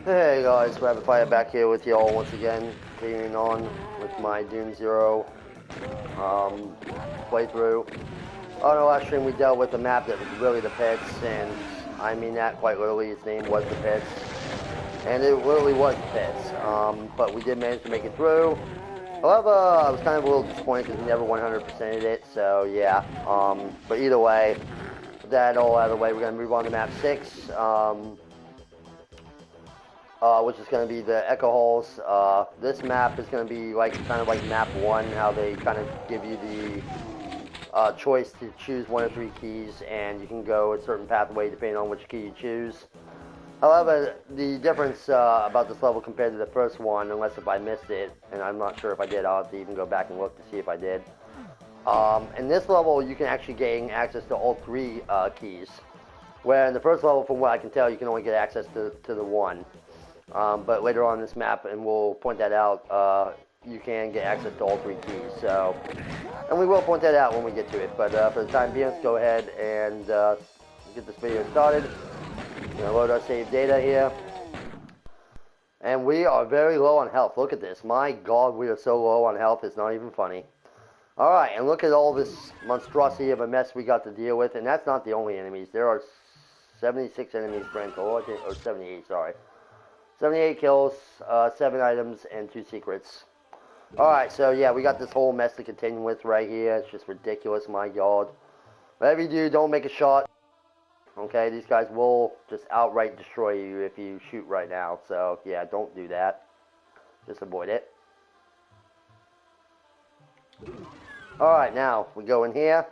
Hey guys, Rapid Fire back here with y'all once again, continuing on with my Doom Zero playthrough. On our last stream we dealt with a map that was really the pits, and I mean that quite literally, its name was the pits. And it literally was the pits, but we did manage to make it through. However, I was kind of a little disappointed because we never 100%ed it, so yeah. But either way, with that all out of the way, we're going to move on to map 6. Which is going to be the Echo Halls. This map is going to be kind of like map 1, how they kind of give you the choice to choose 1 of 3 keys, and you can go a certain pathway depending on which key you choose. However, the difference about this level compared to the first one, unless if I missed it, and I'm not sure if I did, I'll have to even go back and look to see if I did. In this level, you can actually gain access to all 3 keys, where in the first level, from what I can tell, you can only get access to the 1. But later on in this map, and we'll point that out, you can get access to all 3 keys. So, and we will point that out when we get to it. But for the time being, let's go ahead and get this video started. I'm going to load our save data here. And we are very low on health. Look at this. My God, we are so low on health, it's not even funny. Alright, and look at all this monstrosity of a mess we got to deal with. And that's not the only enemies. There are 76 enemies grand total, or 78, sorry. 78 kills, 7 items, and 2 secrets. Alright, so yeah, we got this whole mess to continue with right here. It's just ridiculous, my God. Whatever you do, don't make a shot. Okay, these guys will just outright destroy you if you shoot right now. So, yeah, don't do that. Just avoid it. Alright, now, we go in here.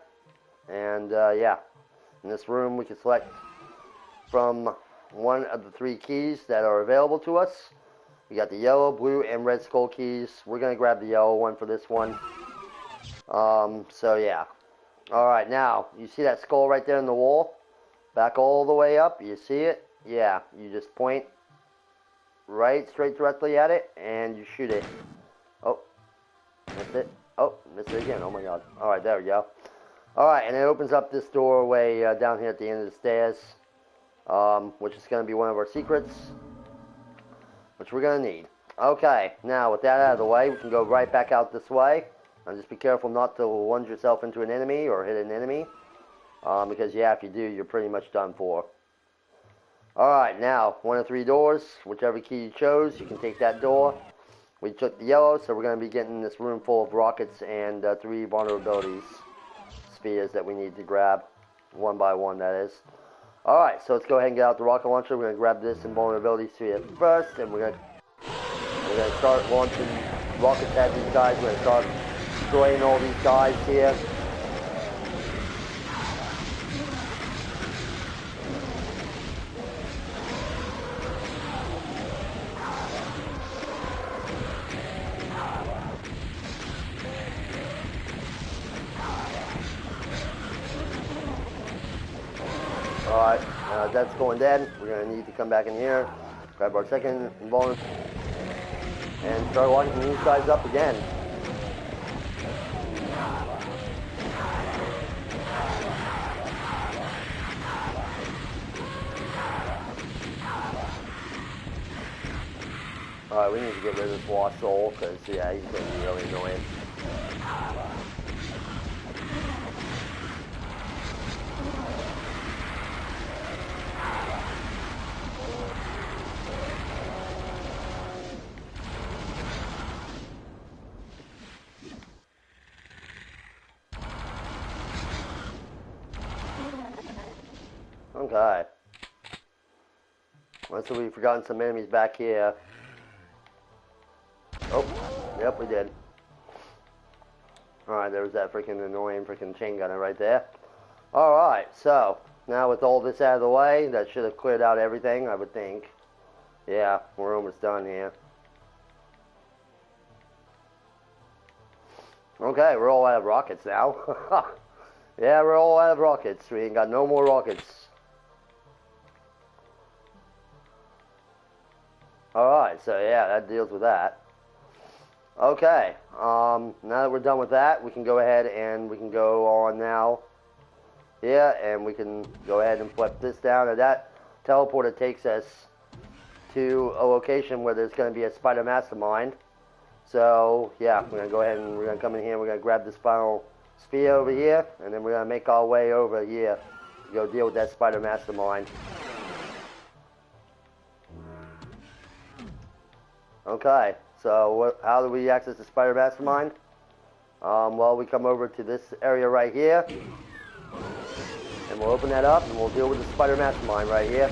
And, yeah. In this room, we can select from 1 of the 3 keys that are available to us. We got the yellow, blue, and red skull keys. We're going to grab the yellow one for this one. So, yeah. Alright, now, you see that skull right there in the wall? Back all the way up, you see it? Yeah, you just point right straight directly at it, and you shoot it. Oh, missed it. Oh, missed it again. Oh my God. Alright, there we go. Alright, and it opens up this doorway down here at the end of the stairs, which is going to be one of our secrets, which we're going to need. Okay, now with that out of the way, we can go right back out this way. And just be careful not to lunge yourself into an enemy or hit an enemy. Because, yeah, if you do, you're pretty much done for. Alright, now, 1 of 3 doors. Whichever key you chose, you can take that door. We took the yellow, so we're going to be getting this room full of rockets and 3 vulnerabilities spheres that we need to grab. 1 by 1, that is. Alright, so let's go ahead and get out the rocket launcher. We're going to grab this invulnerability sphere first, and we're going to start launching rockets at these guys. We're going to start destroying all these guys here. Alright, that's going dead. We're going to need to come back in here, grab our second invulnerable, and start lighting these guys up again. Alright, we need to get rid of this Lost Soul, because, yeah, he's going to be really annoying. Okay. Looks like we've forgotten some enemies back here. Oh, yep, we did. Alright, there was that freaking annoying freaking chain gunner right there. Alright, so, now with all this out of the way, that should have cleared out everything, I would think. Yeah, we're almost done here. Okay, we're all out of rockets now. Yeah, we're all out of rockets. We ain't got no more rockets. Alright, so yeah, that deals with that. Okay, now that we're done with that, we can go ahead and we can go on now. Yeah, and we can go ahead and flip this down. And that teleporter takes us to a location where there's going to be a spider mastermind. So, yeah, we're going to go ahead and we're going to come in here. We're going to grab this final sphere over here. And then we're going to make our way over here to go deal with that spider mastermind. Okay, so how do we access the spider mastermind? Well, we come over to this area right here. And we'll open that up and we'll deal with the spider mastermind right here.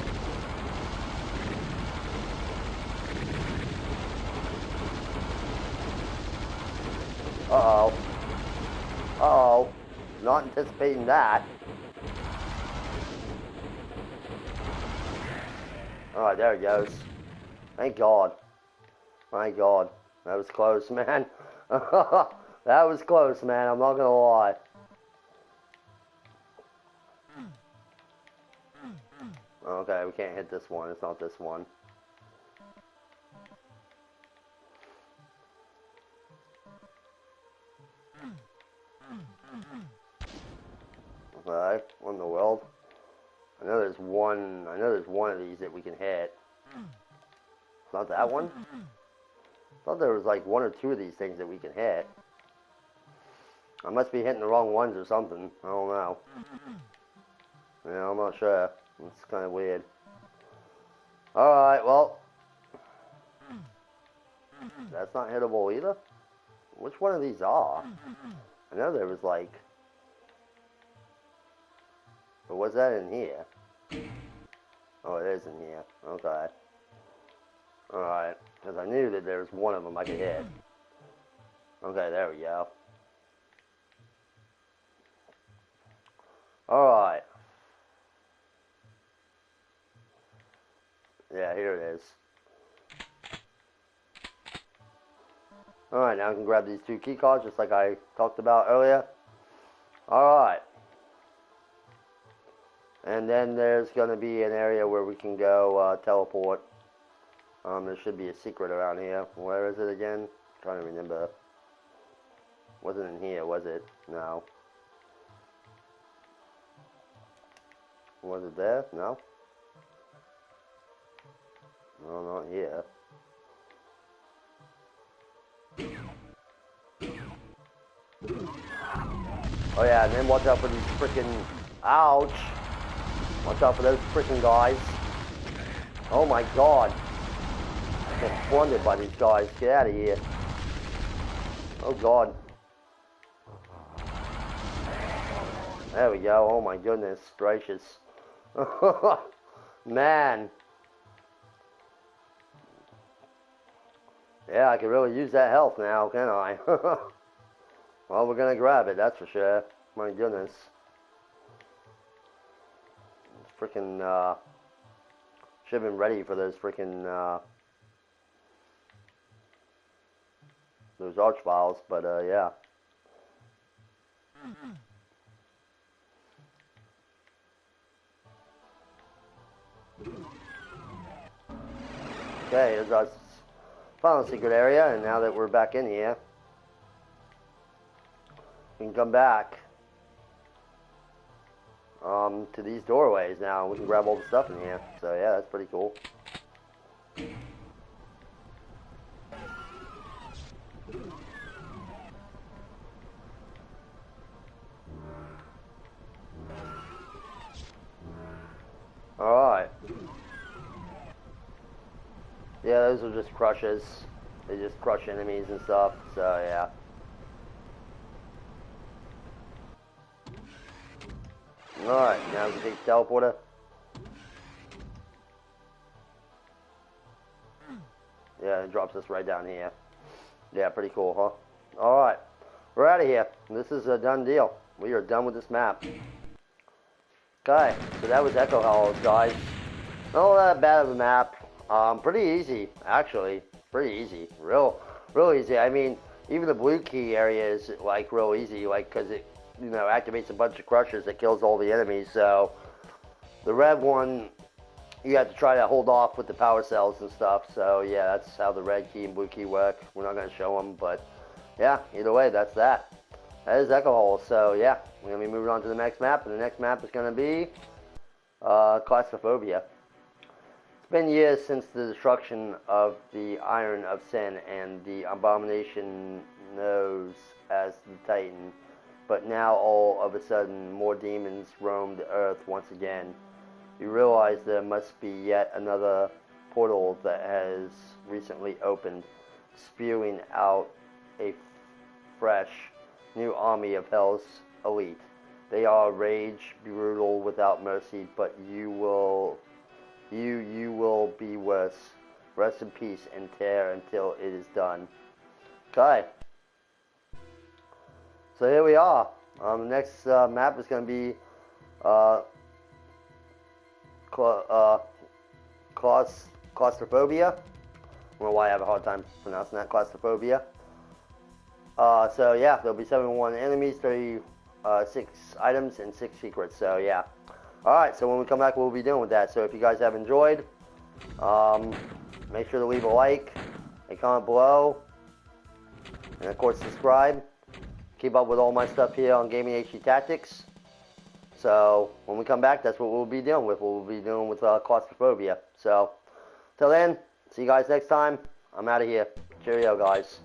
Uh-oh. Uh-oh. Not anticipating that. Alright, there it goes. Thank God. My God. That was close, man. That was close, man. I'm not gonna lie. Okay, we can't hit this one. It's not this one. Okay, what in the world? I know there's one of these that we can hit. It's not that one? I thought there was like one or two of these things that we can hit. I must be hitting the wrong ones or something. I don't know. Yeah, I'm not sure. It's kind of weird. Alright, well. That's not hittable either. Which one of these are? I know there was like... But was that in here? Oh, it is in here. Okay. Alright. Because I knew that there was one of them I could hit. Okay, there we go. Alright. Yeah, here it is. Alright, now I can grab these two key cards just like I talked about earlier. Alright. And then there's going to be an area where we can go teleport. There should be a secret around here. Where is it again? I'm trying to remember. Wasn't in here, was it? No. Was it there? No. No, not here. Oh yeah, and then watch out for these freaking... Ouch! Watch out for those freaking guys. Oh my God. I get plundered by these guys. Get out of here. Oh God. There we go. Oh my goodness gracious. Man. Yeah, I can really use that health now, can I? Well, we're gonna grab it, that's for sure. My goodness. Freaking, should have been ready for those freaking, those archviles, but, yeah. Okay, here's our final secret area, and now that we're back in here, we can come back to these doorways now. We can grab all the stuff in here. So yeah, that's pretty cool. Alright. Yeah, those are just crushes. They just crush enemies and stuff, so yeah. Alright, now we can take the teleporter. Yeah, it drops us right down here. Yeah, pretty cool, huh? Alright, we're out of here. This is a done deal. We are done with this map. Okay, so that was Echo Hollows, guys. Not that bad of a map. Pretty easy, actually. Pretty easy. Real easy. I mean, even the blue key area is, like, real easy, like, because you know, activates a bunch of crushers that kills all the enemies. So the red one, you have to try to hold off with the power cells and stuff. So yeah, that's how the red key and blue key work. We're not going to show them, but yeah, either way, that's that. That is Echo Hole. So yeah, we're going to be moving on to the next map, and the next map is going to be Claustrophobia. It's been years since the destruction of the Iron of Sin, and the Abomination knows as the Titan. But now all of a sudden, more demons roam the earth once again. You realize there must be yet another portal that has recently opened, spewing out a fresh new army of Hell's elite. They are rage, brutal, without mercy, but you will be worse. Rest in peace and tear until it is done. Okay. So here we are. The next map is going to be Claustrophobia. I don't know why I have a hard time pronouncing that. Claustrophobia. So yeah, there'll be 71 enemies, 36 items, and 6 secrets. So yeah. Alright, so when we come back, we'll be doing with that. So if you guys have enjoyed, make sure to leave a like, a comment below, and of course subscribe. Keep up with all my stuff here on Gaming HD Tactics. So when we come back, that's what we'll be dealing with. We'll be dealing with Claustrophobia. So till then, see you guys next time. I'm out of here. Cheerio, guys.